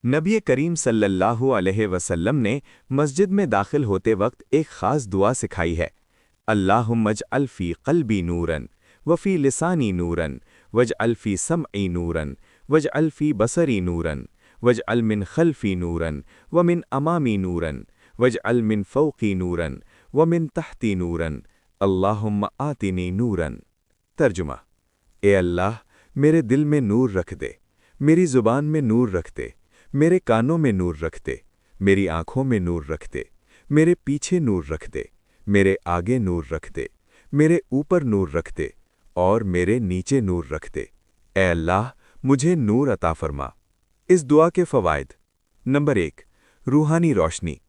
नबी करीम सल्लल्लाहु अलैहि वसल्लम ने मस्जिद में दाखिल होते वक्त एक ख़ास दुआ सिखाई है। अल्लाहुम्मा अजअल फ़ी क़ल्बी नूरन वफ़ी लिसानी नूरन वजअल फ़ी समई नूरन वजअल फ़ी बसरी नूरन वजअल मिन खल्फ़ी नूरन व मिन अमामी नूरन वजअल मिन फ़ौक़ी नूरन व मिन तहती नूरन अल्लाहुम्मा आतिनी नूरन। तर्जुमा: ए अल्लाह, मेरे दिल में नूर रख दे, मेरी ज़ुबान में नूर रख दे, मेरे कानों में नूर रख दे, मेरी आँखों में नूर रख दे, मेरे पीछे नूर रख दे, मेरे आगे नूर रख दे, मेरे ऊपर नूर रख दे और मेरे नीचे नूर रख दे। ए अल्लाह, मुझे नूर अता फरमा। इस दुआ के फ़वाइद। नंबर 1, रूहानी रोशनी।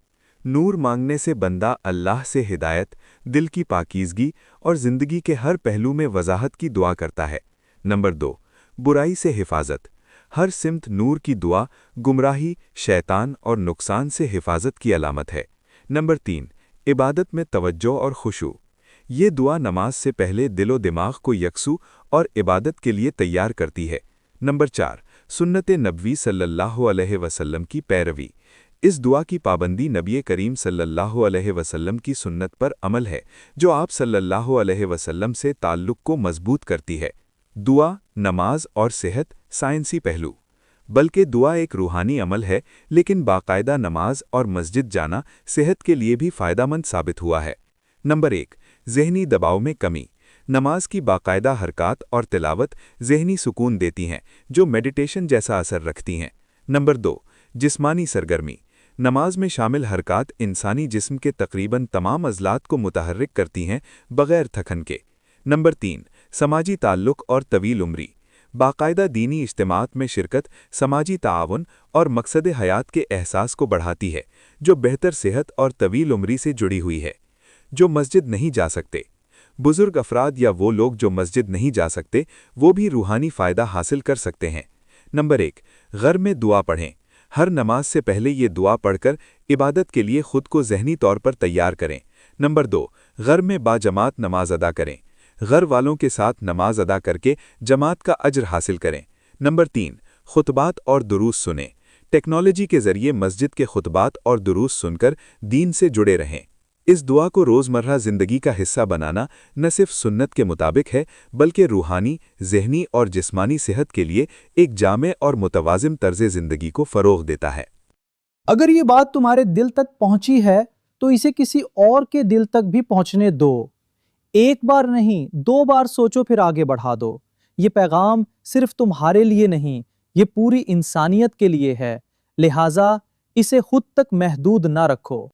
नूर मांगने से बंदा अल्लाह से हिदायत, दिल की पाकीज़गी और ज़िंदगी के हर पहलू में वजाहत की दुआ करता है। नंबर 2, बुराई से हिफाजत। हर सिमत नूर की दुआ गुमराही, शैतान और नुकसान से हिफाजत की अलामत है। नंबर 3, इबादत में तवज्जो और खुशू। ये दुआ नमाज से पहले दिलो दिमाग को यकसू और इबादत के लिए तैयार करती है। नंबर 4, सुन्नत नबवी सल्लल्लाहु अलैहि वसल्लम की पैरवी। इस दुआ की पाबंदी नबी करीम सल्लल्लाहु अलैहि वसल्लम की सुन्नत पर अमल है, जो आप सल्लल्लाहु अलैहि वसल्लम से ताल्लुक़ को मजबूत करती है। दुआ, नमाज और सेहत साइंसी पहलू। बल्कि दुआ एक रूहानी अमल है, लेकिन बाकायदा नमाज और मस्जिद जाना सेहत के लिए भी फ़ायदेमंद साबित हुआ है। नंबर 1, ज़हनी दबाव में कमी। नमाज की बाकायदा हरकत और तिलावत ज़हनी सुकून देती हैं, जो मेडिटेशन जैसा असर रखती हैं। नंबर 2, जिस्मानी सरगर्मी। नमाज में शामिल हरकत इंसानी जिस्म के तकरीबन तमाम अज़लात को मुतहर्रिक करती हैं, बग़ैर थकन के। नंबर 3, समाजी ताल्लुक़ और तवील उम्री। बाकायदा दीनी इज्तिमात में शिरकत समाजी ताआवुन और मकसद हयात के एहसास को बढ़ाती है, जो बेहतर सेहत और तवील उम्री से जुड़ी हुई है। जो मस्जिद नहीं जा सकते। बुज़ुर्ग अफराद या वो लोग जो मस्जिद नहीं जा सकते, वो भी रूहानी फ़ायदा हासिल कर सकते हैं। नंबर 1, घर में दुआ पढ़ें। हर नमाज से पहले ये दुआ पढ़कर इबादत के लिए खुद को ज़हनी तौर पर तैयार करें। नंबर 2, घर में बाजमात नमाज अदा करें। घर वालों के साथ नमाज अदा करके जमात का अज्र हासिल करें। नंबर 3, खुतबात और दुरूस सुनें। टेक्नोलॉजी के ज़रिए मस्जिद के खुतबात और दुरूस सुनकर दीन से जुड़े रहें। इस दुआ को रोज़मर्रा ज़िंदगी का हिस्सा बनाना न सिर्फ सुन्नत के मुताबिक है, बल्कि रूहानी, ज़हनी और जिस्मानी सेहत के लिए एक जामे और मुतवाज़िन तर्ज़ ज़िंदगी को फ़रोग़ देता है। अगर ये बात तुम्हारे दिल तक पहुंची है, तो इसे किसी और के दिल तक भी पहुंचने दो। एक बार नहीं, 2 बार सोचो, फिर आगे बढ़ा दो। ये पैगाम सिर्फ तुम्हारे लिए नहीं, ये पूरी इंसानियत के लिए है। लिहाजा इसे खुद तक महदूद ना रखो।